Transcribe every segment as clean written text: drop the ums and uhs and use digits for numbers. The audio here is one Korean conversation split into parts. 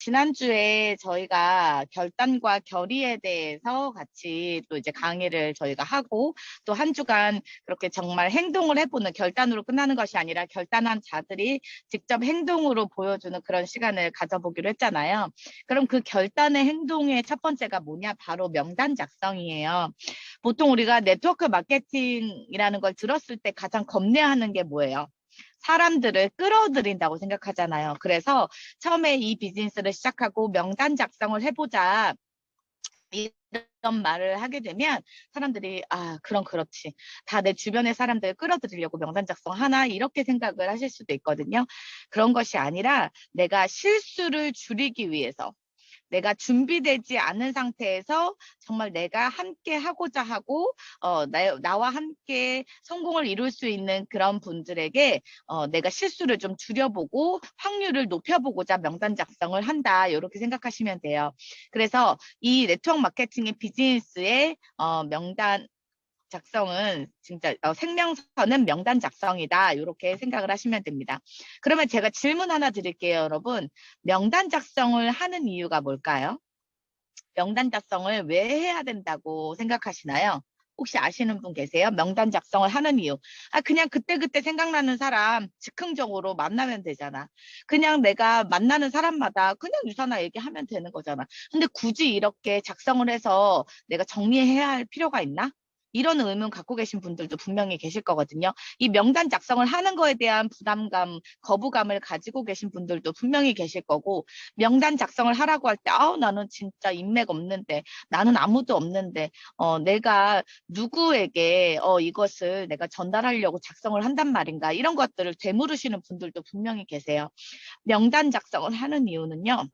지난주에 저희가 결단과 결의에 대해서 같이 또 이제 강의를 저희가 하고 또 한 주간 그렇게 정말 행동을 해보는 결단으로 끝나는 것이 아니라 결단한 자들이 직접 행동으로 보여주는 그런 시간을 가져보기로 했잖아요. 그럼 그 결단의 행동의 첫 번째가 뭐냐? 바로 명단 작성이에요. 보통 우리가 네트워크 마케팅이라는 걸 들었을 때 가장 겁내하는 게 뭐예요? 사람들을 끌어들인다고 생각하잖아요. 그래서 처음에 이 비즈니스를 시작하고 명단 작성을 해보자. 이런 말을 하게 되면 사람들이 그럼 그렇지. 다 내 주변의 사람들을 끌어들이려고 명단 작성하나 이렇게 생각을 하실 수도 있거든요. 그런 것이 아니라 내가 실수를 줄이기 위해서 내가 준비되지 않은 상태에서 정말 내가 함께 하고자 하고 나와 함께 성공을 이룰 수 있는 그런 분들에게 내가 실수를 좀 줄여보고 확률을 높여보고자 명단 작성을 한다. 이렇게 생각하시면 돼요. 그래서 이 네트워크 마케팅의 비즈니스의 명단 작성은 진짜 생명선은 명단 작성이다. 이렇게 생각을 하시면 됩니다. 그러면 제가 질문 하나 드릴게요, 여러분. 명단 작성을 하는 이유가 뭘까요? 명단 작성을 왜 해야 된다고 생각하시나요? 혹시 아시는 분 계세요? 명단 작성을 하는 이유. 그냥 그때그때 생각나는 사람 즉흥적으로 만나면 되잖아. 그냥 내가 만나는 사람마다 그냥 유사나 얘기하면 되는 거잖아. 근데 굳이 이렇게 작성을 해서 내가 정리해야 할 필요가 있나? 이런 의문 갖고 계신 분들도 분명히 계실 거거든요. 이 명단 작성을 하는 거에 대한 부담감, 거부감을 가지고 계신 분들도 분명히 계실 거고, 명단 작성을 하라고 할 때, 나는 진짜 인맥 없는데, 나는 아무도 없는데, 내가 누구에게 이것을 내가 전달하려고 작성을 한단 말인가, 이런 것들을 되물으시는 분들도 분명히 계세요. 명단 작성을 하는 이유는요.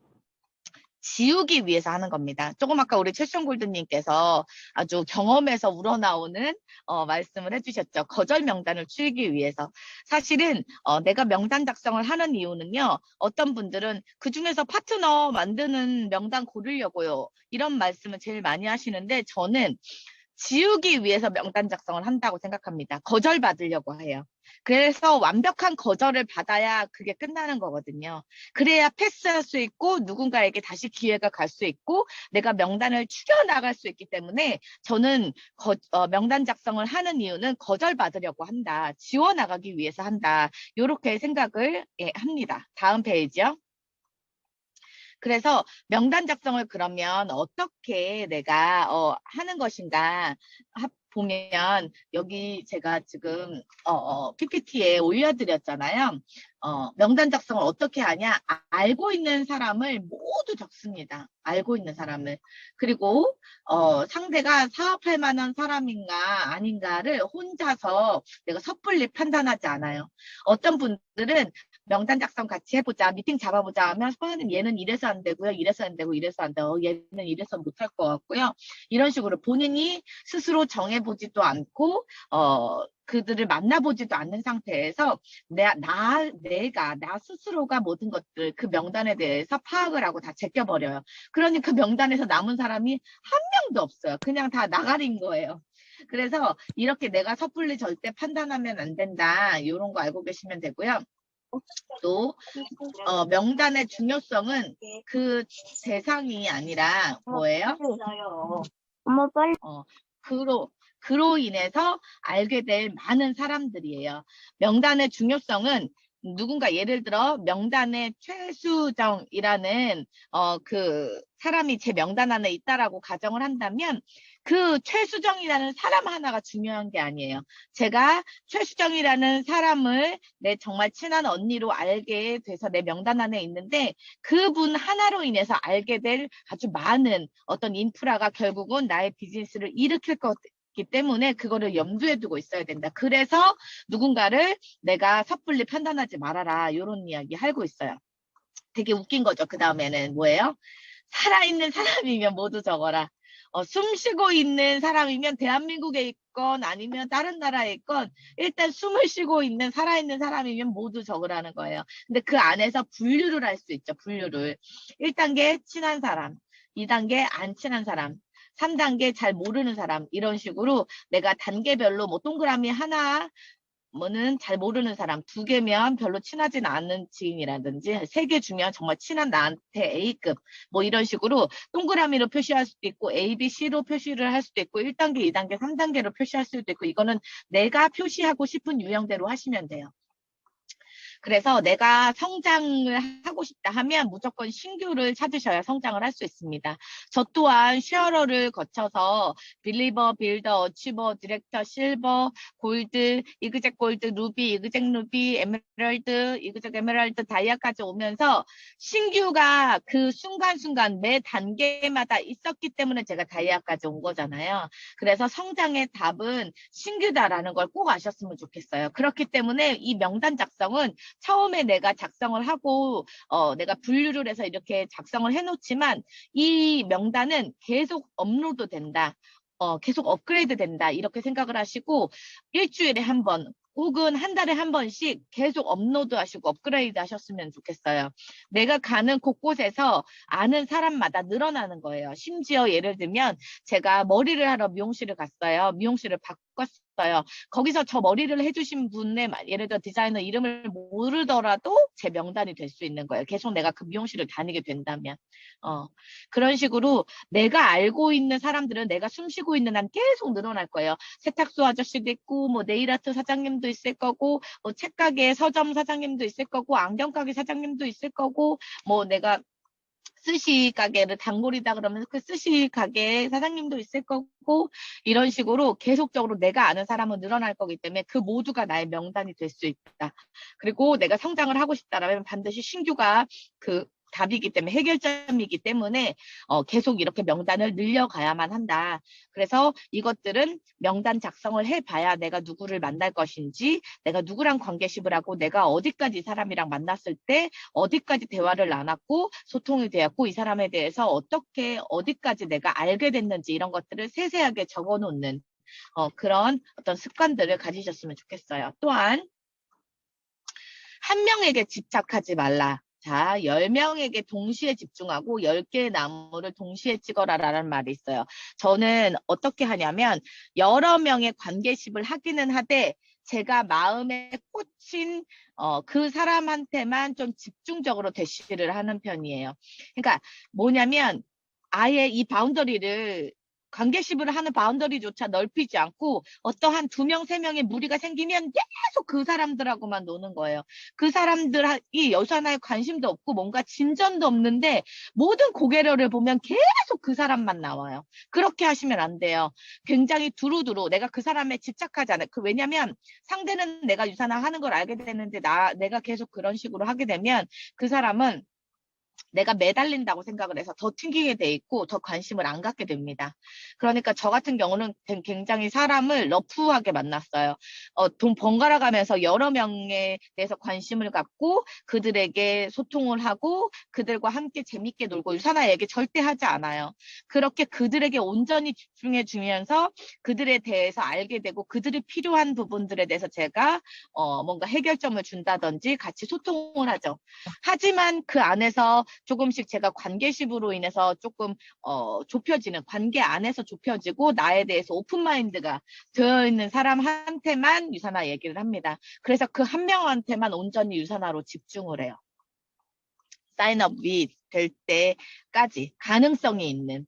지우기 위해서 하는 겁니다. 조금 아까 우리 최션 골드님께서 아주 경험에서 우러나오는 말씀을 해주셨죠. 거절 명단을 줄이기 위해서. 사실은 내가 명단 작성을 하는 이유는요. 어떤 분들은 그중에서 파트너 만드는 명단 고르려고요. 이런 말씀을 제일 많이 하시는데 저는 지우기 위해서 명단 작성을 한다고 생각합니다. 거절받으려고 해요. 그래서 완벽한 거절을 받아야 그게 끝나는 거거든요. 그래야 패스할 수 있고 누군가에게 다시 기회가 갈 수 있고 내가 명단을 추려나갈 수 있기 때문에 저는 명단 작성을 하는 이유는 거절받으려고 한다. 지워나가기 위해서 한다. 이렇게 생각을 합니다. 다음 페이지요. 그래서 명단 작성을 그러면 어떻게 내가 하는 것인가 보면 여기 제가 지금 PPT에 올려드렸잖아요. 명단 작성을 어떻게 하냐? 알고 있는 사람을 모두 적습니다. 알고 있는 사람을. 그리고 상대가 사업할 만한 사람인가 아닌가를 혼자서 내가 섣불리 판단하지 않아요. 어떤 분들은 명단 작성 같이 해보자, 미팅 잡아보자 하면 선생님 얘는 이래서 안 되고요, 이래서 안 되고 이래서 안 돼요, 얘는 이래서 못할 것 같고요. 이런 식으로 본인이 스스로 정해보지도 않고 그들을 만나보지도 않는 상태에서 나 스스로가 모든 것들 그 명단에 대해서 파악을 하고 다 제껴버려요. 그러니 그 명단에서 남은 사람이 한 명도 없어요. 그냥 다 나가린 거예요. 그래서 이렇게 내가 섣불리 절대 판단하면 안 된다. 이런 거 알고 계시면 되고요. 또 명단의 중요성은 그 대상이 아니라 뭐예요? 엄마 빨리. 그로 인해서 알게 될 많은 사람들이에요. 명단의 중요성은 누군가 예를 들어 명단의 최수정이라는 그 사람이 제 명단 안에 있다라고 가정을 한다면 그 최수정이라는 사람 하나가 중요한 게 아니에요. 제가 최수정이라는 사람을 내 정말 친한 언니로 알게 돼서 내 명단 안에 있는데 그분 하나로 인해서 알게 될 아주 많은 어떤 인프라가 결국은 나의 비즈니스를 일으킬 기 때문에 그거를 염두에 두고 있어야 된다. 그래서 누군가를 내가 섣불리 판단하지 말아라. 이런 이야기 하고 있어요. 되게 웃긴 거죠. 그 다음에는 뭐예요? 살아있는 사람이면 모두 적어라. 숨 쉬고 있는 사람이면 대한민국에 있건 아니면 다른 나라에 있건 일단 숨을 쉬고 있는 살아있는 사람이면 모두 적으라는 거예요. 근데 그 안에서 분류를 할 수 있죠. 분류를. 1단계 친한 사람, 2단계 안 친한 사람, 3단계 잘 모르는 사람 이런 식으로 내가 단계별로 뭐 동그라미 하나 뭐는 잘 모르는 사람, 2개면 별로 친하진 않은 지인이라든지 3개 주면 정말 친한 나한테 A급 뭐 이런 식으로 동그라미로 표시할 수도 있고 A, B, C로 표시를 할 수도 있고 1단계, 2단계, 3단계로 표시할 수도 있고 이거는 내가 표시하고 싶은 유형대로 하시면 돼요. 그래서 내가 성장을 하고 싶다 하면 무조건 신규를 찾으셔야 성장을 할 수 있습니다. 저 또한 쉐어러를 거쳐서 빌리버, 빌더, 어치버, 디렉터, 실버, 골드, 이그젝 골드, 루비, 이그젝 루비, 에메랄드, 이그젝 에메랄드, 다이아까지 오면서 신규가 그 순간순간 매 단계마다 있었기 때문에 제가 다이아까지 온 거잖아요. 그래서 성장의 답은 신규다라는 걸 꼭 아셨으면 좋겠어요. 그렇기 때문에 이 명단 작성은 처음에 내가 작성을 하고 내가 분류를 해서 이렇게 작성을 해놓지만 이 명단은 계속 업로드 된다. 계속 업그레이드 된다. 이렇게 생각을 하시고 일주일에 한 번 혹은 한 달에 한 번씩 계속 업로드 하시고 업그레이드 하셨으면 좋겠어요. 내가 가는 곳곳에서 아는 사람마다 늘어나는 거예요. 심지어 예를 들면 제가 머리를 하러 미용실을 갔어요. 미용실을 바꿨어요. 거기서 저 머리를 해주신 분의 예를 들어 디자이너 이름을 모르더라도 제 명단이 될 수 있는 거예요. 계속 내가 그 미용실을 다니게 된다면. 그런 식으로 내가 알고 있는 사람들은 내가 숨 쉬고 있는 한 계속 늘어날 거예요. 세탁소 아저씨도 있고 뭐 네일아트 사장님도 있을 거고 뭐 책가게 서점 사장님도 있을 거고 안경가게 사장님도 있을 거고 뭐 내가 스시 가게를 단골이다 그러면 그 스시 가게 사장님도 있을 거고 이런 식으로 계속적으로 내가 아는 사람은 늘어날 거기 때문에 그 모두가 나의 명단이 될 수 있다. 그리고 내가 성장을 하고 싶다라면 반드시 신규가 그 답이기 때문에 해결점이기 때문에 계속 이렇게 명단을 늘려가야만 한다. 그래서 이것들은 명단 작성을 해봐야 내가 누구를 만날 것인지 내가 누구랑 관계십을 하고 내가 어디까지 이 사람이랑 만났을 때 어디까지 대화를 나눴고 소통이 되었고 이 사람에 대해서 어떻게 어디까지 내가 알게 됐는지 이런 것들을 세세하게 적어놓는 그런 어떤 습관들을 가지셨으면 좋겠어요. 또한 한 명에게 집착하지 말라. 자, 10명에게 동시에 집중하고 10개의 나무를 동시에 찍어라라는 말이 있어요. 저는 어떻게 하냐면 여러 명의 관계십을 하기는 하되 제가 마음에 꽂힌 그 사람한테만 좀 집중적으로 대시를 하는 편이에요. 그러니까 뭐냐면 아예 이 바운더리를 관계십을 하는 바운더리조차 넓히지 않고 어떠한 2명, 3명의 무리가 생기면 계속 그 사람들하고만 노는 거예요. 그 사람들이 여수 하나에 관심도 없고 뭔가 진전도 없는데 모든 고개려를 보면 계속 그 사람만 나와요. 그렇게 하시면 안 돼요. 굉장히 두루두루 내가 그 사람에 집착하지 않아요. 왜냐면 상대는 내가 유산화 하는 걸 알게 되는데 내가 계속 그런 식으로 하게 되면 그 사람은 내가 매달린다고 생각을 해서 더 튕기게 돼 있고 더 관심을 안 갖게 됩니다. 그러니까 저 같은 경우는 굉장히 사람을 러프하게 만났어요. 돈 번갈아 가면서 여러 명에 대해서 관심을 갖고 그들에게 소통을 하고 그들과 함께 재밌게 놀고 유산화 얘기 절대 하지 않아요. 그렇게 그들에게 온전히 집중해 주면서 그들에 대해서 알게 되고 그들이 필요한 부분들에 대해서 제가 뭔가 해결점을 준다든지 같이 소통을 하죠. 하지만 그 안에서 조금씩 제가 관계십으로 인해서 조금 좁혀지는 관계 안에서 좁혀지고 나에 대해서 오픈마인드가 되어 있는 사람한테만 유산화 얘기를 합니다. 그래서 그 한 명한테만 온전히 유산화로 집중을 해요. 사인업이 될 때까지 가능성이 있는.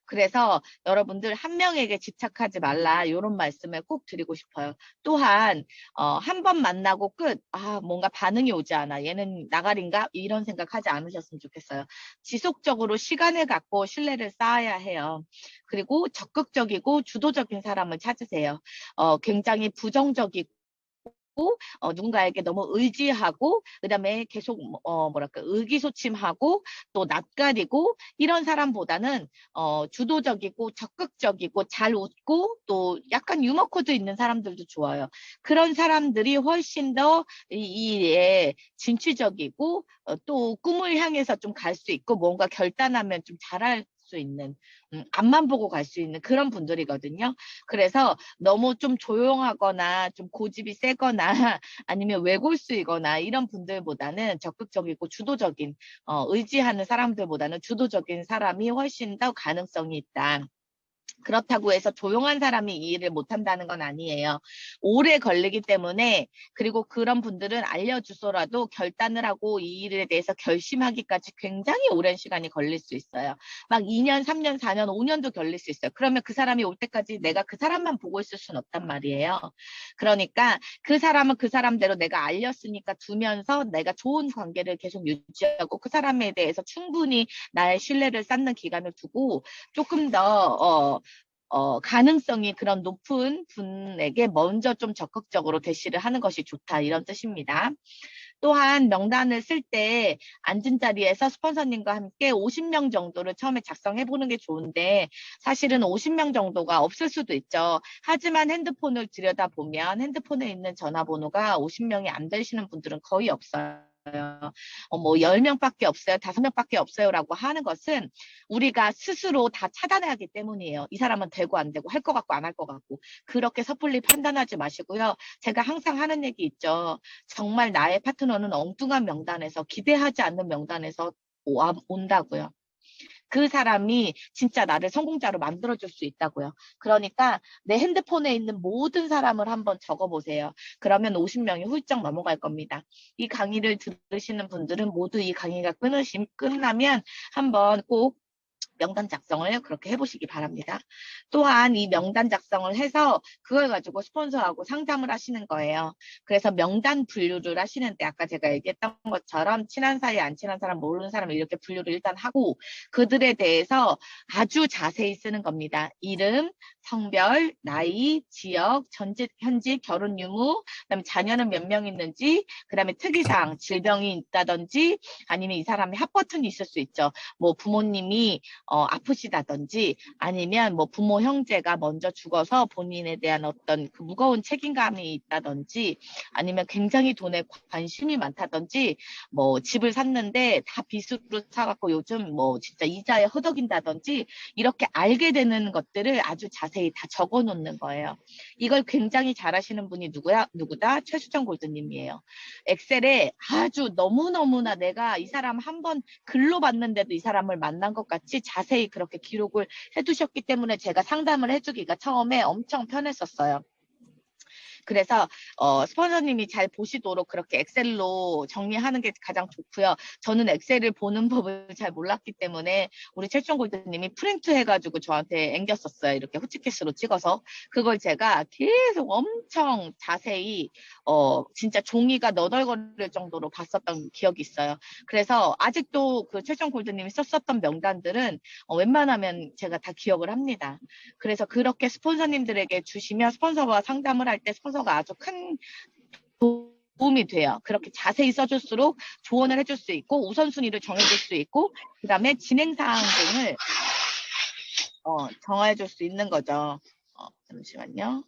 그래서 여러분들 한 명에게 집착하지 말라 이런 말씀을 꼭 드리고 싶어요. 또한 한 번 만나고 끝, 뭔가 반응이 오지 않아. 얘는 나가린가? 이런 생각하지 않으셨으면 좋겠어요. 지속적으로 시간을 갖고 신뢰를 쌓아야 해요. 그리고 적극적이고 주도적인 사람을 찾으세요. 굉장히 부정적이고 누군가에게 너무 의지하고 그다음에 계속 뭐랄까 의기소침하고 또 낯가리고 이런 사람보다는 주도적이고 적극적이고 잘 웃고 또 약간 유머 코드 있는 사람들도 좋아요. 그런 사람들이 훨씬 더 이 일에 진취적이고 또 꿈을 향해서 좀 갈 수 있고 뭔가 결단하면 좀 잘할 수 있는 앞만 보고 갈 수 있는 그런 분들이거든요. 그래서 너무 좀 조용하거나 좀 고집이 세거나 아니면 외골수이거나 이런 분들보다는 적극적이고 주도적인 의지하는 사람들보다는 주도적인 사람이 훨씬 더 가능성이 있다. 그렇다고 해서 조용한 사람이 이 일을 못한다는 건 아니에요. 오래 걸리기 때문에, 그리고 그런 분들은 알려주소라도 결단을 하고 이 일에 대해서 결심하기까지 굉장히 오랜 시간이 걸릴 수 있어요. 막 2년, 3년, 4년, 5년도 걸릴 수 있어요. 그러면 그 사람이 올 때까지 내가 그 사람만 보고 있을 수는 없단 말이에요. 그러니까 그 사람은 그 사람대로 내가 알렸으니까 두면서 내가 좋은 관계를 계속 유지하고 그 사람에 대해서 충분히 나의 신뢰를 쌓는 기간을 두고 조금 더 가능성이 그런 높은 분에게 먼저 좀 적극적으로 대시를 하는 것이 좋다, 이런 뜻입니다. 또한 명단을 쓸 때 앉은 자리에서 스폰서님과 함께 50명 정도를 처음에 작성해 보는 게 좋은데, 사실은 50명 정도가 없을 수도 있죠. 하지만 핸드폰을 들여다보면 핸드폰에 있는 전화번호가 50명이 안 되시는 분들은 거의 없어요. 뭐 10명밖에 없어요, 5명밖에 없어요라고 하는 것은 우리가 스스로 다 차단해야 하기 때문이에요. 이 사람은 되고 안 되고, 할 것 같고 안 할 것 같고, 그렇게 섣불리 판단하지 마시고요. 제가 항상 하는 얘기 있죠. 정말 나의 파트너는 엉뚱한 명단에서, 기대하지 않는 명단에서 온다고요. 그 사람이 진짜 나를 성공자로 만들어줄 수 있다고요. 그러니까 내 핸드폰에 있는 모든 사람을 한번 적어보세요. 그러면 50명이 훌쩍 넘어갈 겁니다. 이 강의를 들으시는 분들은 모두 이 강의가 끝나면 한번 꼭 명단 작성을 그렇게 해보시기 바랍니다. 또한 이 명단 작성을 해서 그걸 가지고 스폰서하고 상담을 하시는 거예요. 그래서 명단 분류를 하시는데, 아까 제가 얘기했던 것처럼 친한 사이, 안 친한 사람, 모르는 사람, 이렇게 분류를 일단 하고 그들에 대해서 아주 자세히 쓰는 겁니다. 이름, 성별, 나이, 지역, 전직, 현직, 결혼 유무, 그다음에 자녀는 몇 명 있는지, 그다음에 특이사항, 질병이 있다든지, 아니면 이 사람이 합버튼이 있을 수 있죠. 뭐 부모님이 아프시다든지, 아니면 뭐 부모 형제가 먼저 죽어서 본인에 대한 어떤 그 무거운 책임감이 있다든지, 아니면 굉장히 돈에 관심이 많다든지, 뭐 집을 샀는데 다 빚으로 사갖고 요즘 뭐 진짜 이자에 허덕인다든지, 이렇게 알게 되는 것들을 아주 자세히 다 적어 놓는 거예요. 이걸 굉장히 잘하시는 분이 누구다? 최수정 골드님이에요. 엑셀에 아주 너무너무나 내가 이 사람 한번 글로 봤는데도 이 사람을 만난 것 같이 자세히 그렇게 기록을 해두셨기 때문에 제가 상담을 해주기가 처음에 엄청 편했었어요. 그래서 스폰서님이 잘 보시도록 그렇게 엑셀로 정리하는 게 가장 좋고요. 저는 엑셀을 보는 법을 잘 몰랐기 때문에 우리 최종 골드님이 프린트 해가지고 저한테 앵겼었어요. 이렇게 후치케스로 찍어서. 그걸 제가 계속 엄청 자세히 진짜 종이가 너덜거릴 정도로 봤었던 기억이 있어요. 그래서 아직도 그 최종 골드님이 썼었던 명단들은 웬만하면 제가 다 기억을 합니다. 그래서 그렇게 스폰서님들에게 주시면 스폰서와 상담을 할 때 스폰서가 아주 큰 도움이 돼요. 그렇게 자세히 써줄수록 조언을 해줄 수 있고, 우선순위를 정해줄 수 있고, 그 다음에 진행사항 등을 정해줄 수 있는 거죠. 잠시만요.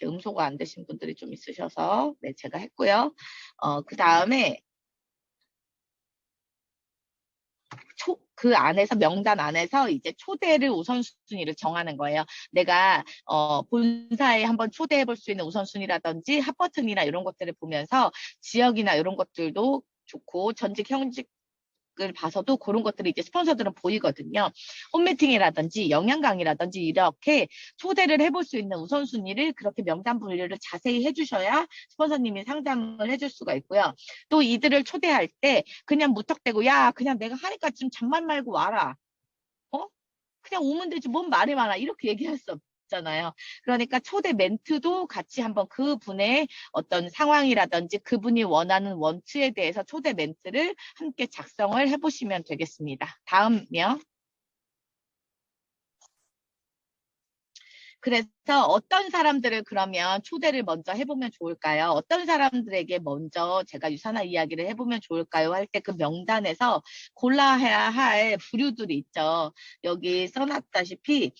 음소가 안 되신 분들이 좀 있으셔서, 네, 제가 했고요. 그 다음에 그 안에서, 명단 안에서 이제 초대를 우선순위를 정하는 거예요. 내가 본사에 한번 초대해 볼 수 있는 우선순위라든지 합버튼이나 이런 것들을 보면서 지역이나 이런 것들도 좋고, 전직 현직을 봐서도 그런 것들이 이제 스폰서들은 보이거든요. 홈미팅이라든지 영양 강의라든지 이렇게 초대를 해볼 수 있는 우선순위를 그렇게 명단 분류를 자세히 해주셔야 스폰서님이 상담을 해줄 수가 있고요. 또 이들을 초대할 때 그냥 무턱대고, 야, 그냥 내가 하니까 좀 잠만 말고 와라. 그냥 오면 되지 뭔 말이 많아, 이렇게 얘기할 수 없잖아요. 그러니까 초대 멘트도 같이 한번 그분의 어떤 상황이라든지 그분이 원하는 원투에 대해서 초대 멘트를 함께 작성을 해보시면 되겠습니다. 다음이요. 그래서 어떤 사람들을 그러면 초대를 먼저 해보면 좋을까요? 어떤 사람들에게 먼저 제가 유산화 이야기를 해보면 좋을까요? 할 때 그 명단에서 골라야 할 부류들이 있죠. 여기 써놨다시피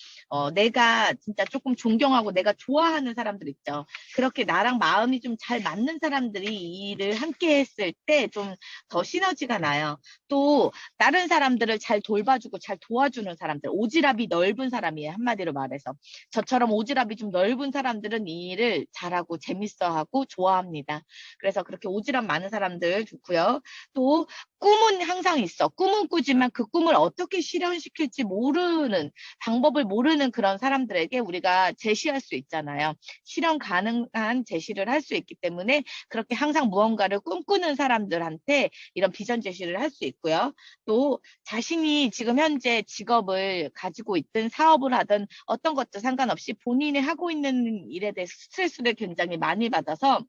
내가 진짜 조금 존경하고 내가 좋아하는 사람들 있죠. 그렇게 나랑 마음이 좀 잘 맞는 사람들이 이 일을 함께 했을 때 좀 더 시너지가 나요. 또 다른 사람들을 잘 돌봐주고 잘 도와주는 사람들, 오지랖이 넓은 사람이에요. 한마디로 말해서. 저처럼 오지랖 오지랖이 좀 넓은 사람들은 이 일을 잘하고 재밌어하고 좋아합니다. 그래서 그렇게 오지랖 많은 사람들 좋고요. 또 꿈은 항상 있어. 꿈은 꾸지만 그 꿈을 어떻게 실현시킬지 모르는, 방법을 모르는 그런 사람들에게 우리가 제시할 수 있잖아요. 실현 가능한 제시를 할 수 있기 때문에 그렇게 항상 무언가를 꿈꾸는 사람들한테 이런 비전 제시를 할 수 있고요. 또 자신이 지금 현재 직업을 가지고 있든 사업을 하든 어떤 것도 상관없이 본인이 하고 있는 일에 대해 스트레스를 굉장히 많이 받아서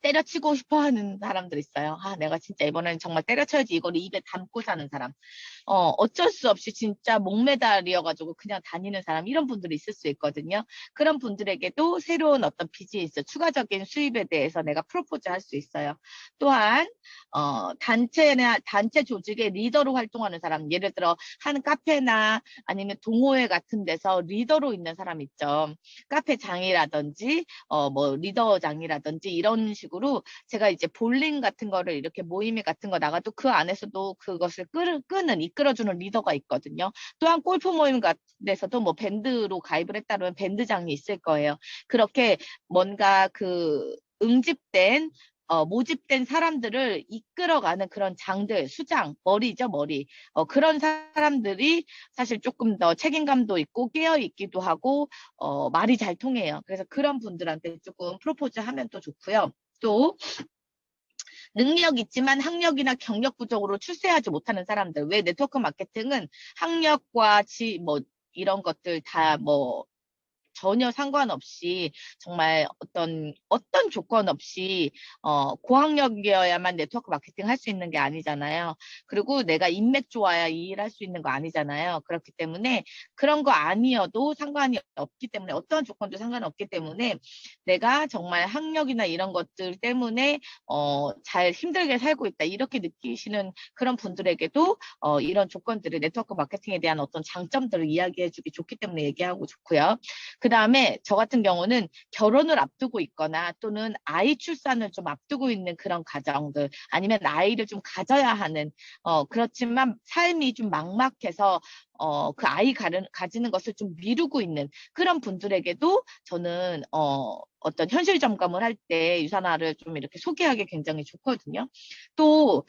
때려치고 싶어 하는 사람들 있어요. 아, 내가 진짜 이번에는 정말 때려쳐야지 이거를 입에 담고 사는 사람. 어쩔 수 없이 진짜 목매달이어가지고 그냥 다니는 사람, 이런 분들이 있을 수 있거든요. 그런 분들에게도 새로운 어떤 비즈니스, 추가적인 수입에 대해서 내가 프로포즈 할 수 있어요. 또한, 단체 조직의 리더로 활동하는 사람, 예를 들어, 한 카페나 아니면 동호회 같은 데서 리더로 있는 사람 있죠. 카페장이라든지, 뭐, 리더장이라든지 이런 식으로 제가 이제 볼링 같은 거를 이렇게 모임 같은 거 나가도 그 안에서도 그것을 끄는, 이끌어주는 리더가 있거든요. 또한 골프 모임 같은 데서도 뭐 밴드로 가입을 했다면 밴드장이 있을 거예요. 그렇게 뭔가 그 모집된 사람들을 이끌어가는 그런 장들, 수장, 머리죠, 머리. 그런 사람들이 사실 조금 더 책임감도 있고 깨어있기도 하고, 말이 잘 통해요. 그래서 그런 분들한테 조금 프로포즈 하면 또 좋고요. 또, 능력 있지만 학력이나 경력 부족으로 출세하지 못하는 사람들. 왜 네트워크 마케팅은 학력과 뭐, 이런 것들 다뭐 전혀 상관없이 정말 어떤 조건 없이 고학력이어야만 네트워크 마케팅 할 수 있는 게 아니잖아요. 그리고 내가 인맥 좋아야 이 일 할 수 있는 거 아니잖아요. 그렇기 때문에 그런 거 아니어도 상관이 없기 때문에, 어떠한 조건도 상관없기 때문에 내가 정말 학력이나 이런 것들 때문에 잘 힘들게 살고 있다, 이렇게 느끼시는 그런 분들에게도 이런 조건들을, 네트워크 마케팅에 대한 어떤 장점들을 이야기해주기 좋기 때문에 얘기하고 좋고요. 그 다음에 저 같은 경우는 결혼을 앞두고 있거나 또는 아이 출산을 좀 앞두고 있는 그런 가정들, 아니면 아이를 좀 가져야 하는, 그렇지만 삶이 좀 막막해서 그 아이 가지는 것을 좀 미루고 있는 그런 분들에게도 저는 어떤 현실 점검을 할 때 유산화를 좀 이렇게 소개하기 굉장히 좋거든요. 또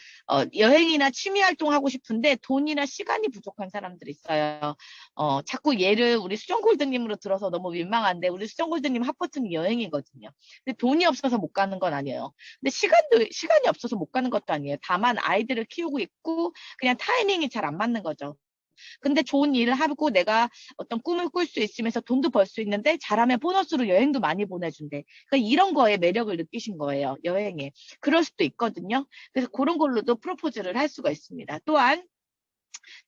여행이나 취미 활동하고 싶은데 돈이나 시간이 부족한 사람들이 있어요. 자꾸 얘를 우리 수정골드님으로 들어서 너무 민망한데, 우리 수정골드님 핫버튼이 여행이거든요. 근데 돈이 없어서 못 가는 건 아니에요. 근데 시간이 없어서 못 가는 것도 아니에요. 다만 아이들을 키우고 있고 그냥 타이밍이 잘 안 맞는 거죠. 근데 좋은 일을 하고 내가 어떤 꿈을 꿀 수 있으면서 돈도 벌 수 있는데 잘하면 보너스로 여행도 많이 보내준대. 그러니까 이런 거에 매력을 느끼신 거예요, 여행에. 그럴 수도 있거든요. 그래서 그런 걸로도 프로포즈를 할 수가 있습니다. 또한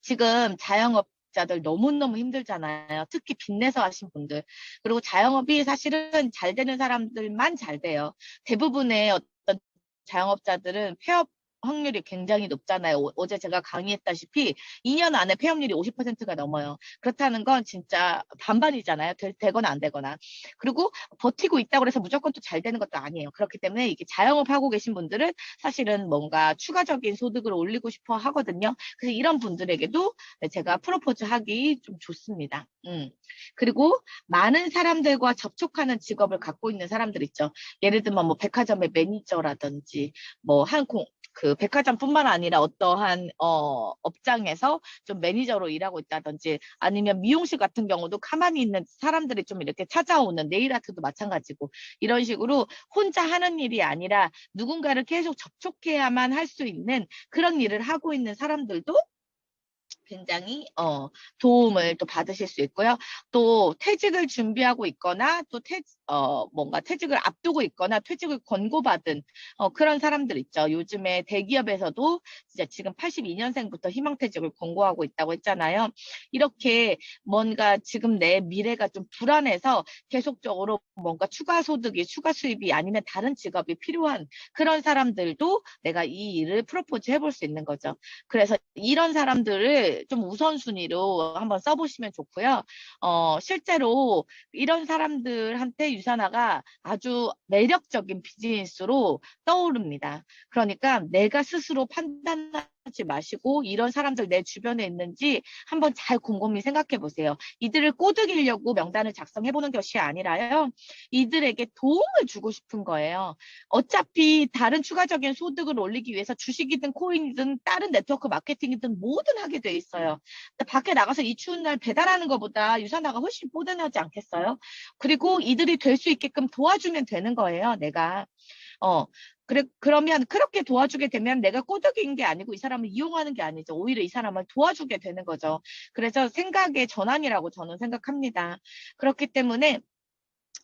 지금 자영업자들 너무너무 힘들잖아요. 특히 빚내서 하신 분들. 그리고 자영업이 사실은 잘 되는 사람들만 잘 돼요. 대부분의 어떤 자영업자들은 폐업 확률이 굉장히 높잖아요. 어제 제가 강의했다시피 2년 안에 폐업률이 50%가 넘어요. 그렇다는 건 진짜 반반이잖아요. 되거나 안 되거나. 그리고 버티고 있다고 해서 무조건 또 잘 되는 것도 아니에요. 그렇기 때문에 이게 자영업 하고 계신 분들은 사실은 뭔가 추가적인 소득을 올리고 싶어 하거든요. 그래서 이런 분들에게도 제가 프로포즈 하기 좀 좋습니다. 그리고 많은 사람들과 접촉하는 직업을 갖고 있는 사람들 있죠. 예를 들면 뭐 백화점의 매니저라든지 뭐 그 백화점뿐만 아니라 어떠한 업장에서 좀 매니저로 일하고 있다든지, 아니면 미용실 같은 경우도 가만히 있는 사람들이 좀 이렇게 찾아오는, 네일 아트도 마찬가지고, 이런 식으로 혼자 하는 일이 아니라 누군가를 계속 접촉해야만 할 수 있는 그런 일을 하고 있는 사람들도 굉장히 도움을 또 받으실 수 있고요. 또 퇴직을 준비하고 있거나 또 뭔가 퇴직을 앞두고 있거나 퇴직을 권고받은 그런 사람들 있죠. 요즘에 대기업에서도 진짜 지금 82년생부터 희망퇴직을 권고하고 있다고 했잖아요. 이렇게 뭔가 지금 내 미래가 좀 불안해서 계속적으로 뭔가 추가 소득이, 추가 수입이 아니면 다른 직업이 필요한 그런 사람들도 내가 이 일을 프로포즈 해볼 수 있는 거죠. 그래서 이런 사람들을 좀 우선순위로 한번 써보시면 좋고요. 실제로 이런 사람들한테 유산화가 아주 매력적인 비즈니스로 떠오릅니다. 그러니까 내가 스스로 판단할 하지 마시고 이런 사람들 내 주변에 있는지 한번 잘 곰곰이 생각해 보세요. 이들을 꼬드기려고 명단을 작성해 보는 것이 아니라요. 이들에게 도움을 주고 싶은 거예요. 어차피 다른 추가적인 소득을 올리기 위해서 주식이든 코인이든 다른 네트워크 마케팅이든 뭐든 하게 돼 있어요. 밖에 나가서 이 추운 날 배달하는 것보다 유산화가 훨씬 뽀대하지 않겠어요? 그리고 이들이 될 수 있게끔 도와주면 되는 거예요, 내가. 어, 그러면 그렇게 도와주게 되면 내가 꼬드긴 게 아니고 이 사람을 이용하는 게 아니죠. 오히려 이 사람을 도와주게 되는 거죠. 그래서 생각의 전환이라고 저는 생각합니다. 그렇기 때문에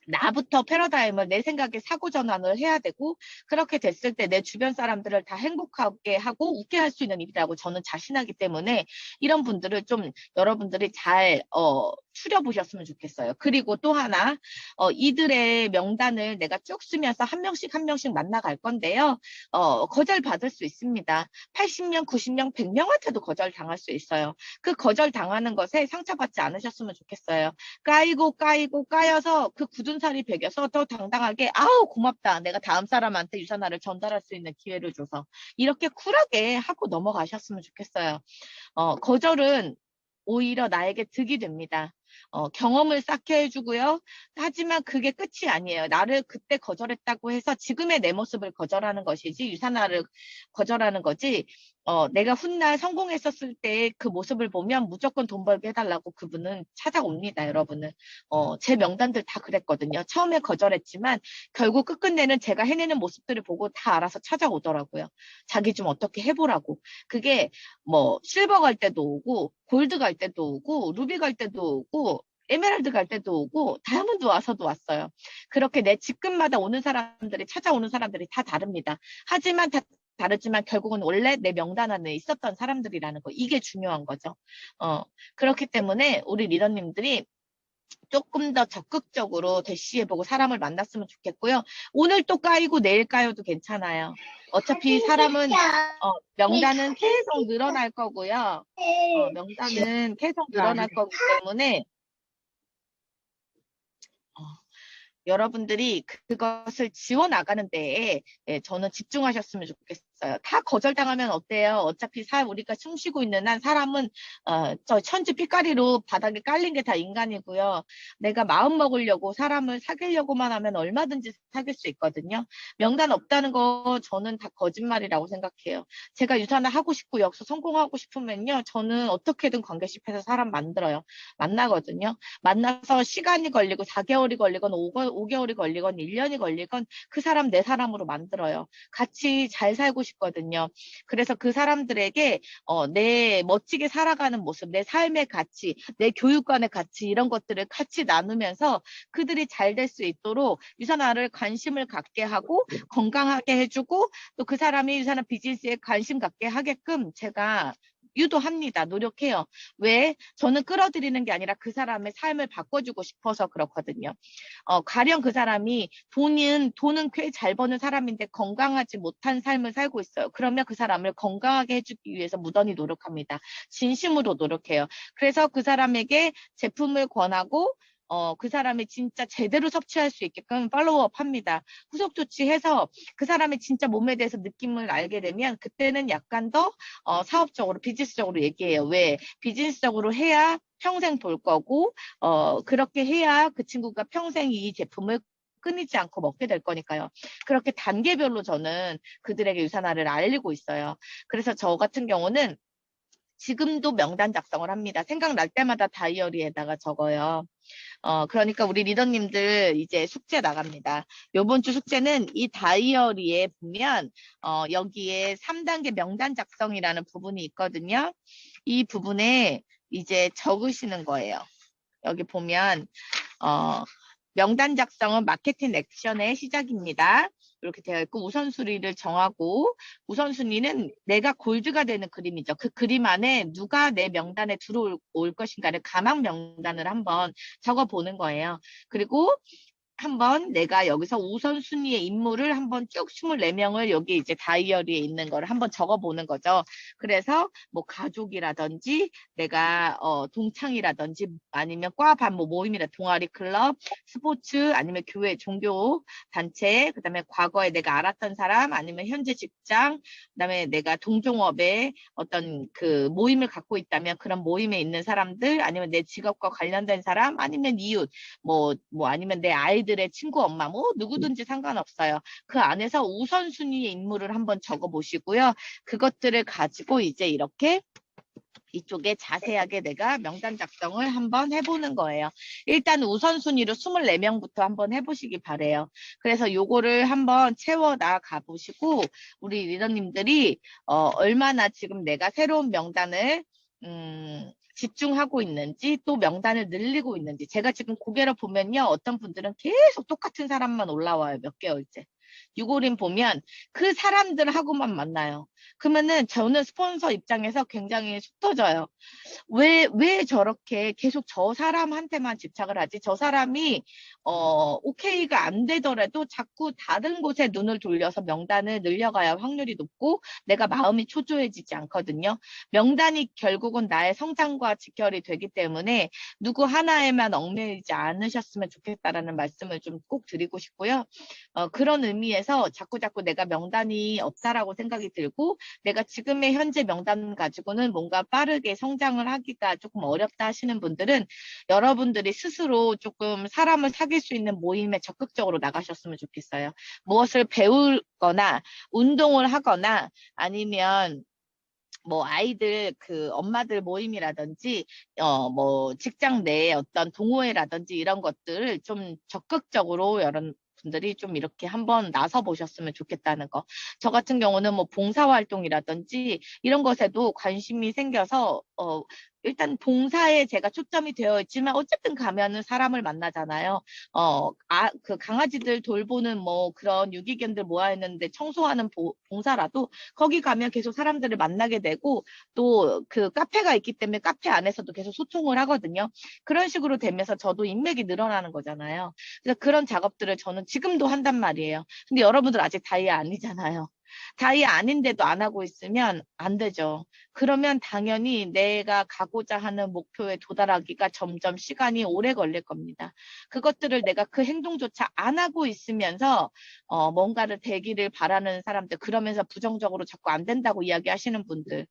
나부터 패러다임을 내 생각에 사고 전환을 해야 되고 그렇게 됐을 때 내 주변 사람들을 다 행복하게 하고 웃게 할 수 있는 일이라고 저는 자신하기 때문에 이런 분들을 좀 여러분들이 잘 추려보셨으면 좋겠어요. 그리고 또 하나 이들의 명단을 내가 쭉 쓰면서 한 명씩 한 명씩 만나갈 건데요. 거절받을 수 있습니다. 80명, 90명, 100명한테도 거절당할 수 있어요. 그 거절당하는 것에 상처받지 않으셨으면 좋겠어요. 까이고 까여서 그 굳은 살이 배겨서 더 당당하게 아우 고맙다. 내가 다음 사람한테 유산화를 전달할 수 있는 기회를 줘서 이렇게 쿨하게 하고 넘어가셨으면 좋겠어요. 거절은 오히려 나에게 득이 됩니다. 경험을 쌓게 해주고요. 하지만 그게 끝이 아니에요. 나를 그때 거절했다고 해서 지금의 내 모습을 거절하는 것이지 유산화를 거절하는 거지. 내가 훗날 성공했었을 때 그 모습을 보면 무조건 돈 벌게 해달라고 그분은 찾아옵니다, 여러분은. 제 명단들 다 그랬거든요. 처음에 거절했지만 결국 끝끝내는 제가 해내는 모습들을 보고 다 알아서 찾아오더라고요. 자기 좀 어떻게 해보라고. 그게 뭐 실버 갈 때도 오고 골드 갈 때도 오고 루비 갈 때도 오고 에메랄드 갈 때도 오고 다이아몬드 와서도 왔어요. 그렇게 내 직급마다 오는 사람들이 찾아오는 사람들이 다 다릅니다. 하지만 다 다르지만 결국은 원래 내 명단 안에 있었던 사람들이라는 거 이게 중요한 거죠. 그렇기 때문에 우리 리더님들이 조금 더 적극적으로 대시해보고 사람을 만났으면 좋겠고요. 오늘 또 까이고 내일 까여도 괜찮아요. 어차피 사람은 명단은 계속 늘어날 거고요. 명단은 계속 늘어날 거기 때문에 어, 여러분들이 그것을 지워나가는 데에 저는 집중하셨으면 좋겠어요. 다 거절당하면 어때요? 어차피 우리가 숨쉬고 있는 한 사람은 저 천지 삐까리로 바닥에 깔린 게 다 인간이고요. 내가 마음 먹으려고 사람을 사귀려고만 하면 얼마든지 사귈 수 있거든요. 명단 없다는 거 저는 다 거짓말이라고 생각해요. 제가 유산을 하고 싶고 여기서 성공하고 싶으면요. 저는 어떻게든 관계십해서 사람 만들어요. 만나거든요. 만나서 시간이 걸리고 4개월이 걸리건 5개월이 걸리건 1년이 걸리건 그 사람 내 사람으로 만들어요. 같이 잘 살고 싶거든요. 그래서 그 사람들에게 내 멋지게 살아가는 모습, 내 삶의 가치, 내 교육관의 가치 이런 것들을 같이 나누면서 그들이 잘 될 수 있도록 유산화를 관심을 갖게 하고 건강하게 해주고 또 그 사람이 유산화 비즈니스에 관심 갖게 하게끔 제가 유도합니다. 노력해요. 왜? 저는 끌어들이는 게 아니라 그 사람의 삶을 바꿔주고 싶어서 그렇거든요. 가령 그 사람이 돈은 꽤 잘 버는 사람인데 건강하지 못한 삶을 살고 있어요. 그러면 그 사람을 건강하게 해주기 위해서 무던히 노력합니다. 진심으로 노력해요. 그래서 그 사람에게 제품을 권하고 그 사람이 진짜 제대로 섭취할 수 있게끔 팔로우업 합니다. 후속 조치해서 그 사람의 진짜 몸에 대해서 느낌을 알게 되면 그때는 약간 더 사업적으로 비즈니스적으로 얘기해요. 왜? 비즈니스적으로 해야 평생 볼 거고 그렇게 해야 그 친구가 평생 이 제품을 끊이지 않고 먹게 될 거니까요. 그렇게 단계별로 저는 그들에게 유산화를 알리고 있어요. 그래서 저 같은 경우는 지금도 명단 작성을 합니다. 생각날 때마다 다이어리에다가 적어요. 그러니까 우리 리더님들 이제 숙제 나갑니다. 요번 주 숙제는 이 다이어리에 보면, 여기에 3단계 명단 작성이라는 부분이 있거든요. 이 부분에 이제 적으시는 거예요. 여기 보면, 어, 명단 작성은 마케팅 액션의 시작입니다. 이렇게 되어 있고 우선순위를 정하고 우선순위는 내가 골드가 되는 그림이죠. 그 그림 안에 누가 내 명단에 들어올 것인가를 가망 명단을 한번 적어보는 거예요. 그리고 한번 내가 여기서 우선순위의 인물을 한번 쭉 24명을 여기 이제 다이어리에 있는 거를 한번 적어보는 거죠. 그래서 뭐 가족이라든지 내가 동창이라든지 아니면 과반 뭐 모임이라 동아리 클럽, 스포츠 아니면 교회 종교 단체, 그다음에 과거에 내가 알았던 사람 아니면 현재 직장, 그다음에 내가 동종업에 어떤 그 모임을 갖고 있다면 그런 모임에 있는 사람들 아니면 내 직업과 관련된 사람 아니면 이웃 뭐 아니면 내 아이들의 친구 엄마 뭐 누구든지 상관없어요. 그 안에서 우선순위의 인물을 한번 적어 보시고요. 그것들을 가지고 이제 이렇게 이쪽에 자세하게 내가 명단 작성을 한번 해보는 거예요. 일단 우선순위로 24명부터 한번 해보시기 바래요. 그래서 요거를 한번 채워 나가 보시고 우리 리더님들이 얼마나 지금 내가 새로운 명단을 집중하고 있는지 또 명단을 늘리고 있는지 제가 지금 고개를 보면요. 어떤 분들은 계속 똑같은 사람만 올라와요. 몇 개월째. 유고림 보면 그 사람들하고만 만나요. 그러면은 저는 스폰서 입장에서 굉장히 속 터져요. 왜 저렇게 계속 저 사람한테만 집착을 하지? 저 사람이, 오케이가 안 되더라도 자꾸 다른 곳에 눈을 돌려서 명단을 늘려가야 확률이 높고 내가 마음이 초조해지지 않거든요. 명단이 결국은 나의 성장과 직결이 되기 때문에 누구 하나에만 얽매이지 않으셨으면 좋겠다라는 말씀을 좀 꼭 드리고 싶고요. 그런 의미에서 자꾸자꾸 내가 명단이 없다라고 생각이 들고 내가 지금의 현재 명단 가지고는 뭔가 빠르게 성장을 하기가 조금 어렵다 하시는 분들은 여러분들이 스스로 조금 사람을 사귈 수 있는 모임에 적극적으로 나가셨으면 좋겠어요. 무엇을 배우거나 운동을 하거나 아니면 뭐 아이들 그 엄마들 모임이라든지 뭐 직장 내에 어떤 동호회라든지 이런 것들을 좀 적극적으로 여러 분들이 좀 이렇게 한번 나서 보셨으면 좋겠다는 거. 저 같은 경우는 뭐 봉사활동이라든지 이런 것에도 관심이 생겨서 일단 봉사에 제가 초점이 되어 있지만 어쨌든 가면은 사람을 만나잖아요. 그 강아지들 돌보는 뭐 그런 유기견들 모아 있는데 청소하는 봉사라도 거기 가면 계속 사람들을 만나게 되고 또 그 카페가 있기 때문에 카페 안에서도 계속 소통을 하거든요. 그런 식으로 되면서 저도 인맥이 늘어나는 거잖아요. 그래서 그런 작업들을 저는 지금도 한단 말이에요. 근데 여러분들 아직 다이아 아니잖아요. 다이아 아닌데도 안 하고 있으면 안 되죠. 그러면 당연히 내가 가고자 하는 목표에 도달하기가 점점 시간이 오래 걸릴 겁니다. 그것들을 내가 그 행동조차 안 하고 있으면서 뭔가를 되기를 바라는 사람들 그러면서 부정적으로 자꾸 안 된다고 이야기하시는 분들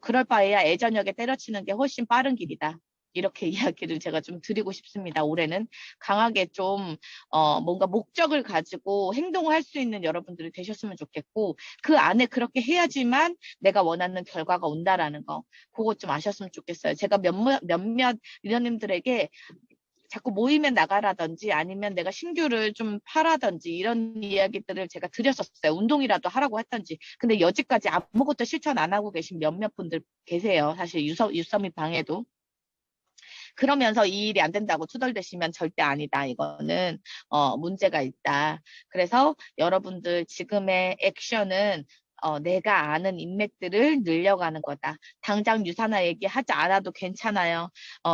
그럴 바에야 애저녁에 때려치는 게 훨씬 빠른 길이다. 이렇게 이야기를 제가 좀 드리고 싶습니다. 올해는 강하게 좀 뭔가 목적을 가지고 행동을 할 수 있는 여러분들이 되셨으면 좋겠고 그 안에 그렇게 해야지만 내가 원하는 결과가 온다라는 거 그거 좀 아셨으면 좋겠어요. 제가 몇몇 리더님들에게 자꾸 모임에 나가라든지 아니면 내가 신규를 좀 파라든지 이런 이야기들을 제가 드렸었어요. 운동이라도 하라고 했던지. 근데 여지까지 아무것도 실천 안 하고 계신 몇몇 분들 계세요. 사실 유섬이 방에도. 그러면서 이 일이 안 된다고 투덜대시면 절대 아니다. 이거는 문제가 있다. 그래서 여러분들 지금의 액션은 내가 아는 인맥들을 늘려가는 거다. 당장 유산화 얘기하지 않아도 괜찮아요.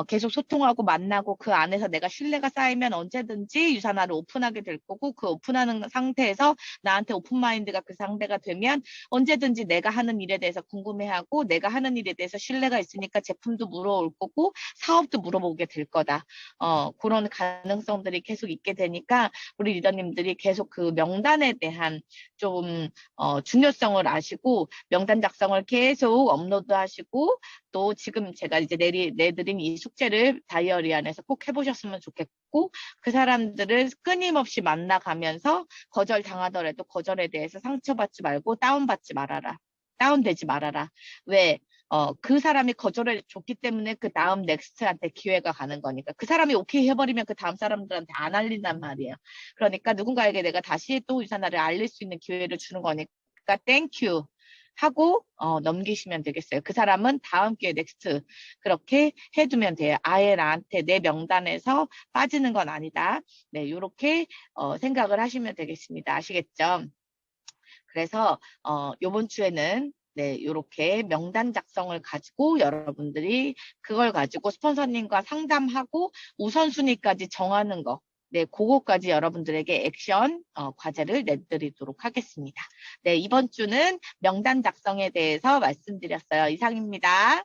계속 소통하고 만나고 그 안에서 내가 신뢰가 쌓이면 언제든지 유산화를 오픈하게 될 거고 그 오픈하는 상태에서 나한테 오픈마인드가 그 상대가 되면 언제든지 내가 하는 일에 대해서 궁금해하고 내가 하는 일에 대해서 신뢰가 있으니까 제품도 물어올 거고 사업도 물어보게 될 거다. 그런 가능성들이 계속 있게 되니까 우리 리더님들이 계속 그 명단에 대한 좀 중요성을 아시고 명단 작성을 계속 업로드하시고 또 지금 제가 이제 내드린 이 숙제를 다이어리 안에서 꼭 해보셨으면 좋겠고 그 사람들을 끊임없이 만나가면서 거절 당하더라도 거절에 대해서 상처받지 말고 다운받지 말아라. 다운되지 말아라. 왜? 그 사람이 거절해 줬기 때문에 그 다음 넥스트한테 기회가 가는 거니까. 그 사람이 오케이 해버리면 그 다음 사람들한테 안 알린단 말이에요. 그러니까 누군가에게 내가 다시 또 유산화를 알릴 수 있는 기회를 주는 거니까 땡큐 하고 넘기시면 되겠어요. 그 사람은 다음 기회 넥스트 그렇게 해두면 돼요. 아예 나한테 내 명단에서 빠지는 건 아니다. 네, 이렇게 생각을 하시면 되겠습니다. 아시겠죠? 그래서 요번 주에는 네, 이렇게 명단 작성을 가지고 여러분들이 그걸 가지고 스폰서님과 상담하고 우선순위까지 정하는 거. 네, 그거까지 여러분들에게 액션 과제를 내드리도록 하겠습니다. 네, 이번 주는 명단 작성에 대해서 말씀드렸어요. 이상입니다.